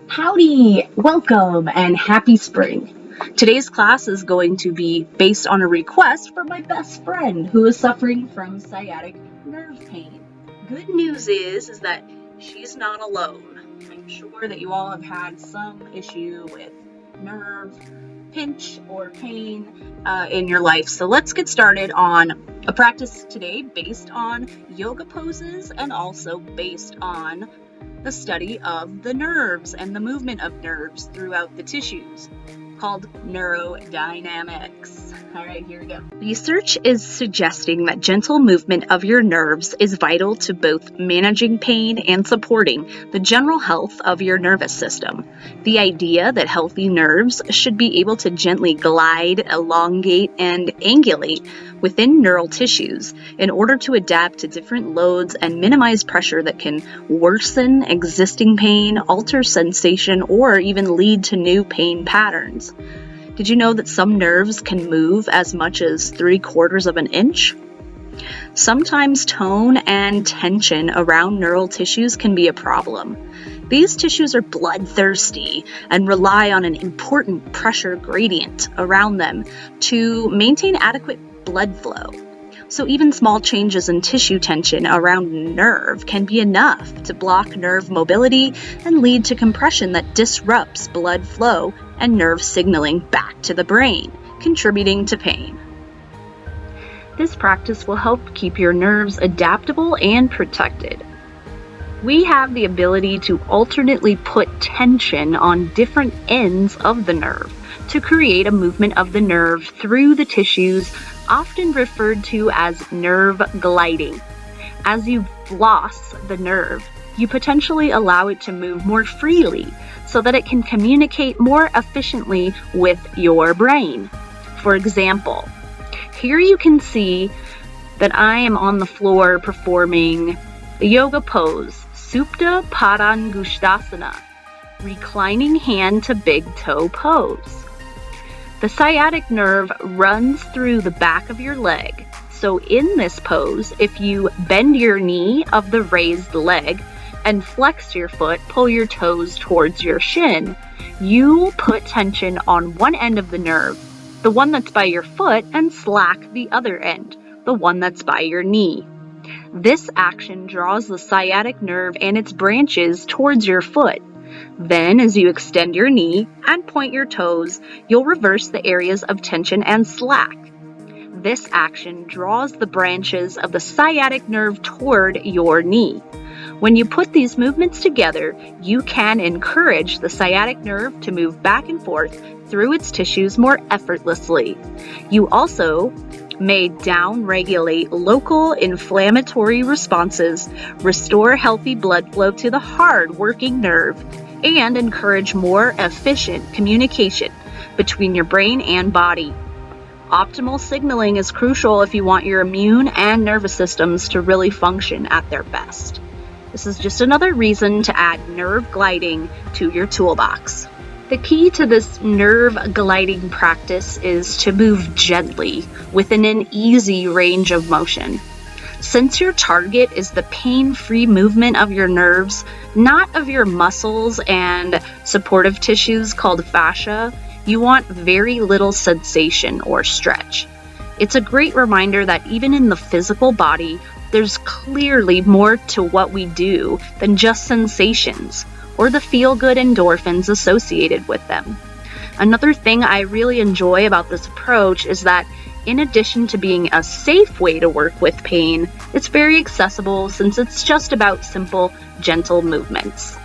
Howdy, welcome, and happy spring. Today's class is going to be based on a request from my best friend who is suffering from sciatic nerve pain. Good news is that she's not alone. I'm sure that you all have had some issue with nerve pinch or pain in your life. So let's get started on a practice today based on yoga poses and also based on the study of the nerves and the movement of nerves throughout the tissues, called neurodynamics. All right, here we go. Research is suggesting that gentle movement of your nerves is vital to both managing pain and supporting the general health of your nervous system. The idea that healthy nerves should be able to gently glide, elongate, and angulate within neural tissues in order to adapt to different loads and minimize pressure that can worsen existing pain, alter sensation, or even lead to new pain patterns. Did you know that some nerves can move as much as 3/4 of an inch? Sometimes tone and tension around neural tissues can be a problem. These tissues are bloodthirsty and rely on an important pressure gradient around them to maintain adequate blood flow. So even small changes in tissue tension around a nerve can be enough to block nerve mobility and lead to compression that disrupts blood flow and nerve signaling back to the brain, contributing to pain. This practice will help keep your nerves adaptable and protected. We have the ability to alternately put tension on different ends of the nerve to create a movement of the nerve through the tissues, often referred to as nerve gliding. As you floss the nerve, you potentially allow it to move more freely so that it can communicate more efficiently with your brain. For example, here you can see that I am on the floor performing the yoga pose, Supta Padangusthasana, reclining hand to big toe pose. The sciatic nerve runs through the back of your leg. So in this pose, if you bend your knee of the raised leg and flex your foot, pull your toes towards your shin, you put tension on one end of the nerve, the one that's by your foot, and slack the other end, the one that's by your knee. This action draws the sciatic nerve and its branches towards your foot. Then, as you extend your knee and point your toes, you'll reverse the areas of tension and slack. This action draws the branches of the sciatic nerve toward your knee. When you put these movements together, you can encourage the sciatic nerve to move back and forth through its tissues more effortlessly. You also may down-regulate local inflammatory responses, restore healthy blood flow to the hard-working nerve, and encourage more efficient communication between your brain and body. Optimal signaling is crucial if you want your immune and nervous systems to really function at their best. This is just another reason to add nerve gliding to your toolbox. The key to this nerve gliding practice is to move gently within an easy range of motion. Since your target is the pain-free movement of your nerves, not of your muscles and supportive tissues called fascia, you want very little sensation or stretch. It's a great reminder that even in the physical body, there's clearly more to what we do than just sensations or the feel-good endorphins associated with them. Another thing I really enjoy about this approach is that in addition to being a safe way to work with pain, it's very accessible since it's just about simple, gentle movements.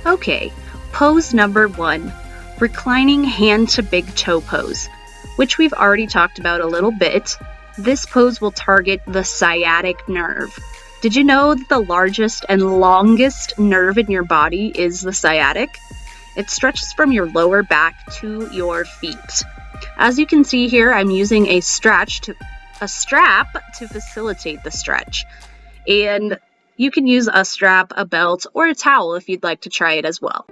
Okay, pose number 1, reclining hand to big toe pose, which we've already talked about a little bit. This pose will target the sciatic nerve. Did you know that the largest and longest nerve in your body is the sciatic? It stretches from your lower back to your feet. As you can see here, I'm using a strap to facilitate the stretch. And you can use a strap, a belt, or a towel if you'd like to try it as well.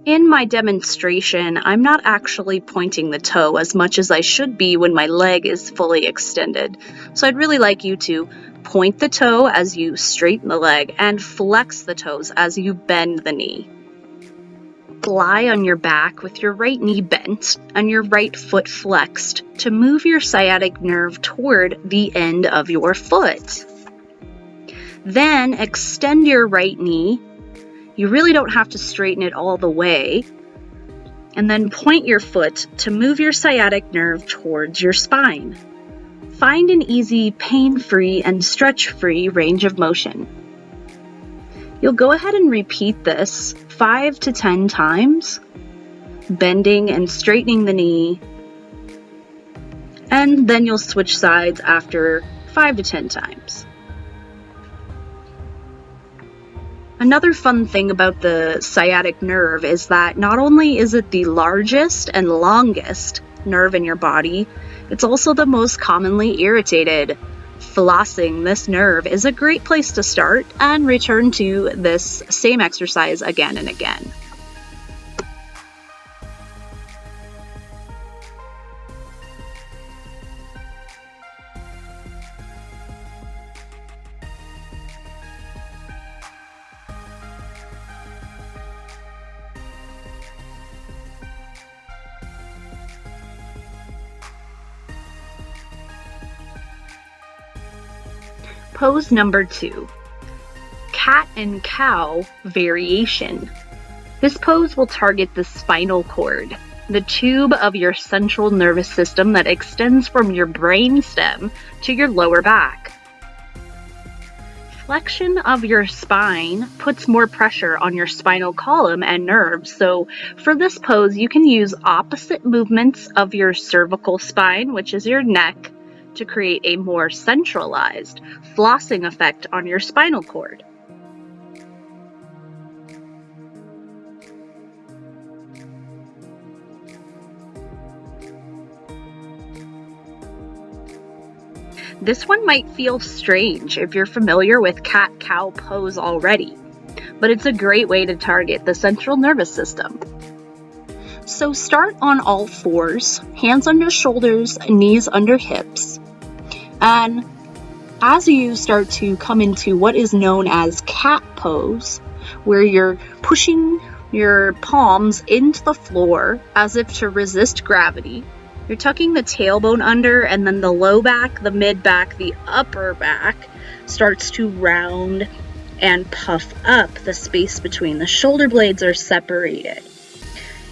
In my demonstration, I'm not actually pointing the toe as much as I should be when my leg is fully extended. So I'd really like you to point the toe as you straighten the leg and flex the toes as you bend the knee. Lie on your back with your right knee bent and your right foot flexed to move your sciatic nerve toward the end of your foot. Then extend your right knee. You really don't have to straighten it all the way. And then point your foot to move your sciatic nerve towards your spine. Find an easy, pain-free, and stretch-free range of motion. You'll go ahead and repeat this 5 to 10 times, bending and straightening the knee, and then you'll switch sides after 5 to 10 times. Another fun thing about the sciatic nerve is that not only is it the largest and longest nerve in your body, it's also the most commonly irritated. Flossing this nerve is a great place to start and return to this same exercise again and again. Pose number 2, cat and cow variation. This pose will target the spinal cord, the tube of your central nervous system that extends from your brainstem to your lower back. Flexion of your spine puts more pressure on your spinal column and nerves, so for this pose you can use opposite movements of your cervical spine, which is your neck, to create a more centralized flossing effect on your spinal cord. This one might feel strange if you're familiar with cat-cow pose already, but it's a great way to target the central nervous system. So start on all fours, hands under shoulders, knees under hips. And as you start to come into what is known as cat pose, where you're pushing your palms into the floor as if to resist gravity, you're tucking the tailbone under, and then the low back, the mid back, the upper back starts to round and puff up. The space between the shoulder blades are separated.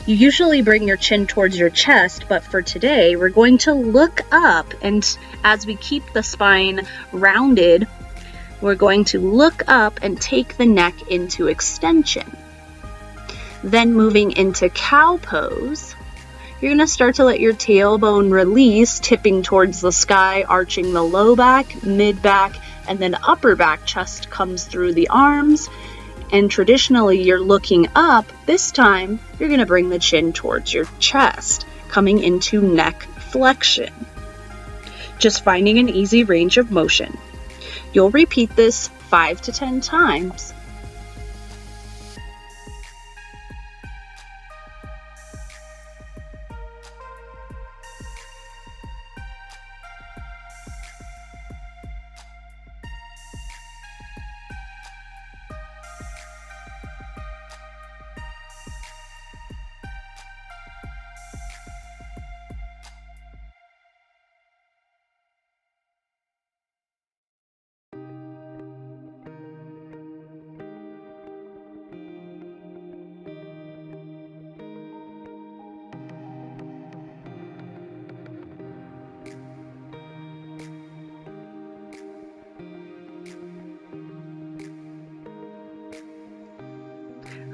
You usually bring your chin towards your chest, but for today, we're going to look up, and as we keep the spine rounded, we're going to look up and take the neck into extension. Then moving into cow pose, you're going to start to let your tailbone release, tipping towards the sky, arching the low back, mid back, and then upper back. Chest comes through the arms. And traditionally, you're looking up. This time, you're going to bring the chin towards your chest, coming into neck flexion. Just finding an easy range of motion. You'll repeat this 5 to 10 times.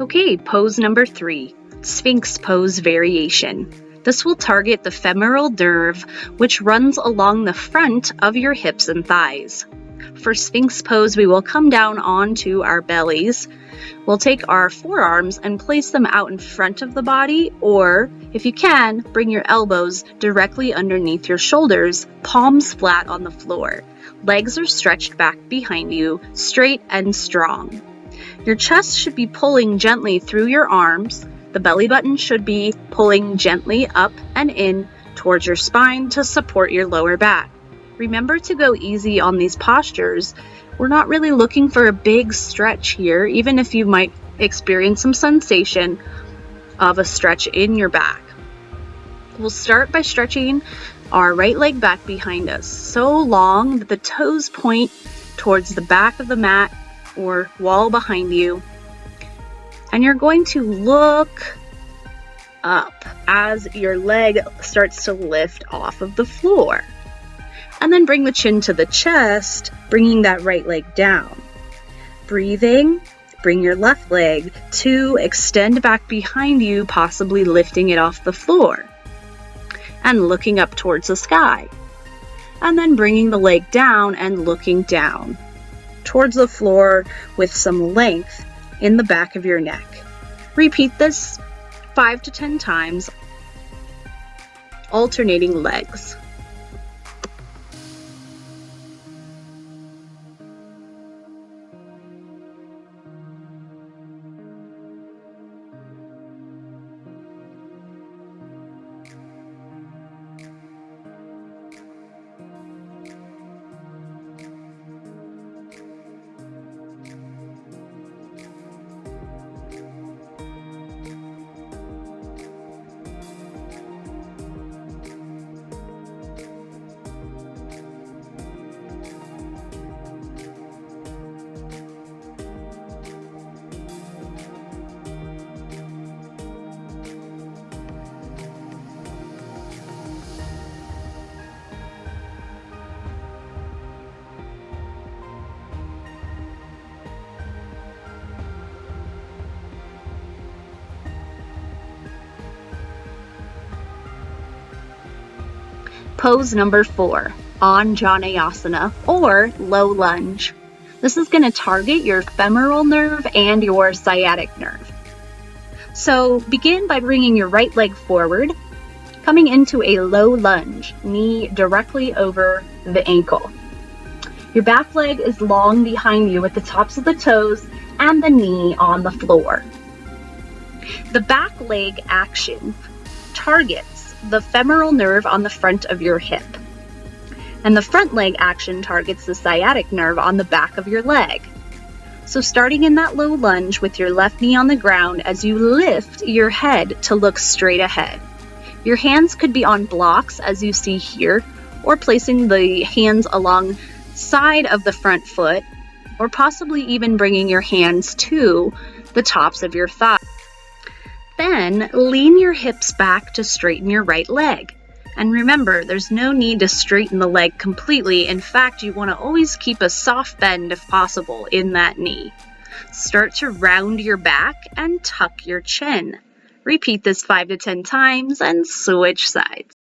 Okay, pose number 3, Sphinx pose variation. This will target the femoral nerve, which runs along the front of your hips and thighs. For Sphinx pose, we will come down onto our bellies. We'll take our forearms and place them out in front of the body, or if you can, bring your elbows directly underneath your shoulders, palms flat on the floor. Legs are stretched back behind you, straight and strong. Your chest should be pulling gently through your arms. The belly button should be pulling gently up and in towards your spine to support your lower back. Remember to go easy on these postures. We're not really looking for a big stretch here, even if you might experience some sensation of a stretch in your back. We'll start by stretching our right leg back behind us so long that the toes point towards the back of the mat or wall behind you. And you're going to look up as your leg starts to lift off of the floor. And then bring the chin to the chest, bringing that right leg down. Breathing, bring your left leg to extend back behind you, possibly lifting it off the floor. And looking up towards the sky. And then bringing the leg down and looking down towards the floor with some length in the back of your neck. Repeat this 5 to 10 times, alternating legs. Pose number 4, Anjaneyasana, or low lunge. This is going to target your femoral nerve and your sciatic nerve. So begin by bringing your right leg forward, coming into a low lunge, knee directly over the ankle. Your back leg is long behind you with the tops of the toes and the knee on the floor. The back leg action targets the femoral nerve on the front of your hip. And the front leg action targets the sciatic nerve on the back of your leg. So starting in that low lunge with your left knee on the ground as you lift your head to look straight ahead. Your hands could be on blocks as you see here, or placing the hands alongside of the front foot, or possibly even bringing your hands to the tops of your thighs. Then lean your hips back to straighten your right leg. And remember, there's no need to straighten the leg completely. In fact, you want to always keep a soft bend if possible in that knee. Start to round your back and tuck your chin. Repeat this 5 to 10 times and switch sides.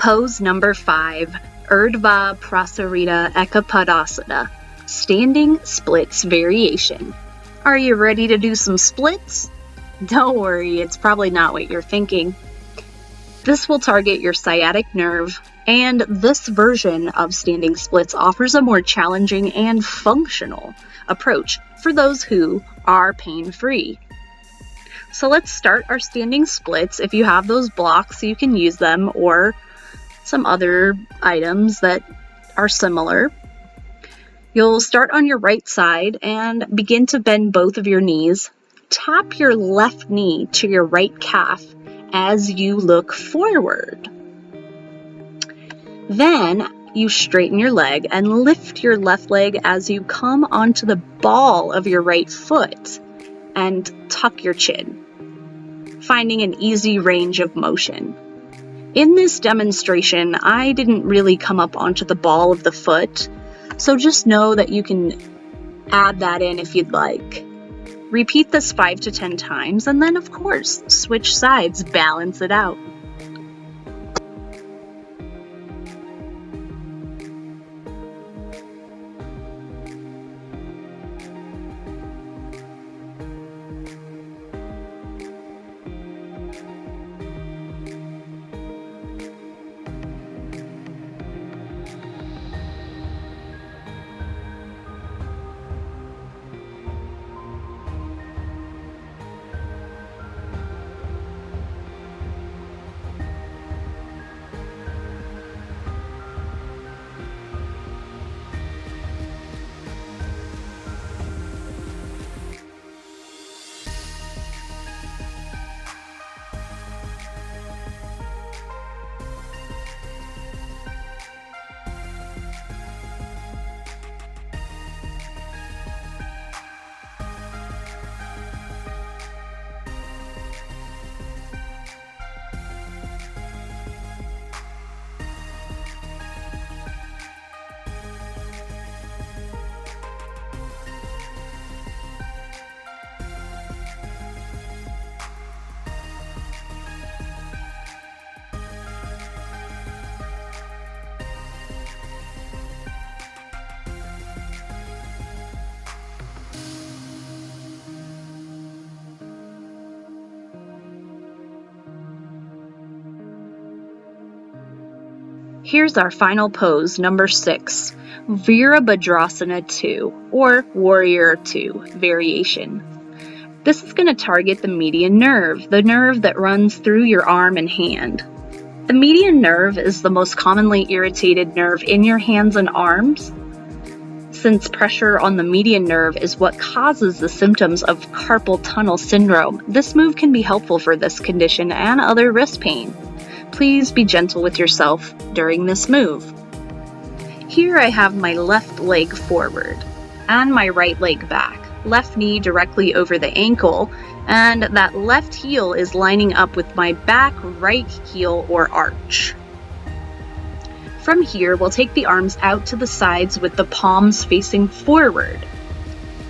Pose number 5, Urdhva Prasarita Ekapadasana, standing splits variation. Are you ready to do some splits? Don't worry, it's probably not what you're thinking. This will target your sciatic nerve, and this version of standing splits offers a more challenging and functional approach for those who are pain-free. So let's start our standing splits. If you have those blocks, you can use them, or some other items that are similar. You'll start on your right side and begin to bend both of your knees. Tap your left knee to your right calf as you look forward. Then you straighten your leg and lift your left leg as you come onto the ball of your right foot and tuck your chin, finding an easy range of motion. In this demonstration, I didn't really come up onto the ball of the foot, so just know that you can add that in if you'd like. Repeat this 5 to 10 times, and then of course, switch sides, balance it out. Here's our final pose, number 6, Virabhadrasana 2, or Warrior 2 variation. This is going to target the median nerve, the nerve that runs through your arm and hand. The median nerve is the most commonly irritated nerve in your hands and arms. Since pressure on the median nerve is what causes the symptoms of carpal tunnel syndrome, this move can be helpful for this condition and other wrist pain. Please be gentle with yourself during this move. Here I have my left leg forward and my right leg back, left knee directly over the ankle, and that left heel is lining up with my back right heel or arch. From here, we'll take the arms out to the sides with the palms facing forward.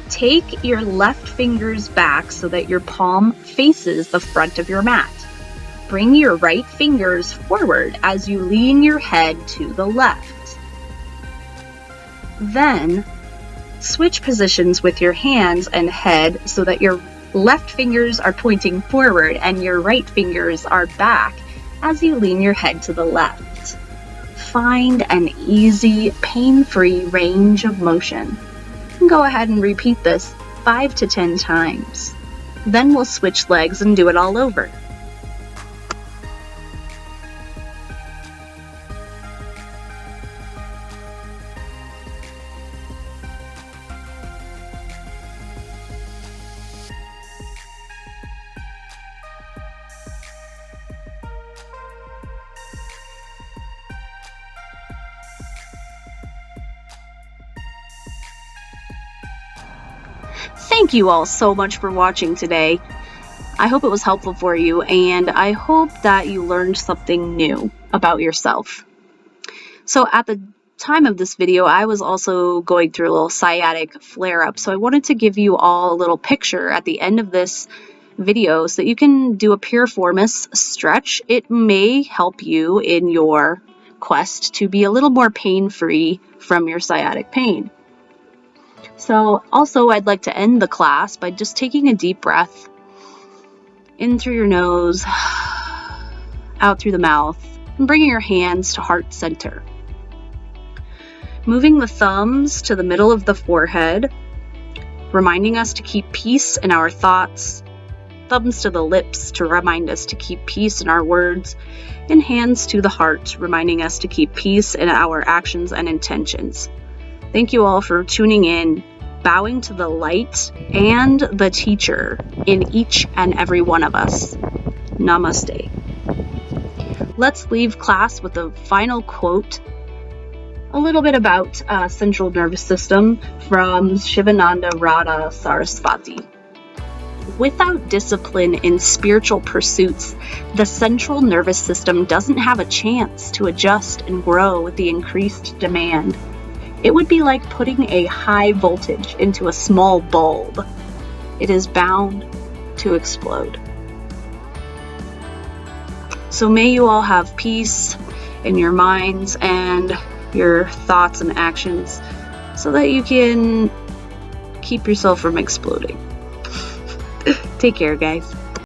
Take your left fingers back so that your palm faces the front of your mat. Bring your right fingers forward as you lean your head to the left. Then, switch positions with your hands and head so that your left fingers are pointing forward and your right fingers are back as you lean your head to the left. Find an easy, pain-free range of motion. Go ahead and repeat this 5 to 10 times. Then we'll switch legs and do it all over. Thank you all so much for watching today. I hope it was helpful for you, and I hope that you learned something new about yourself. So at the time of this video, I was also going through a little sciatic flare-up, so I wanted to give you all a little picture at the end of this video so that you can do a piriformis stretch. It may help you in your quest to be a little more pain-free from your sciatic pain. So also I'd like to end the class by just taking a deep breath in through your nose, out through the mouth, and bringing your hands to heart center. Moving the thumbs to the middle of the forehead, reminding us to keep peace in our thoughts, thumbs to the lips to remind us to keep peace in our words, and hands to the heart, reminding us to keep peace in our actions and intentions. Thank you all for tuning in, bowing to the light and the teacher in each and every one of us. Namaste. Let's leave class with a final quote, a little bit about central nervous system from Shivananda Radha Saraswati. Without discipline in spiritual pursuits, the central nervous system doesn't have a chance to adjust and grow with the increased demand. It would be like putting a high voltage into a small bulb. It is bound to explode. So may you all have peace in your minds and your thoughts and actions so that you can keep yourself from exploding. Take care, guys.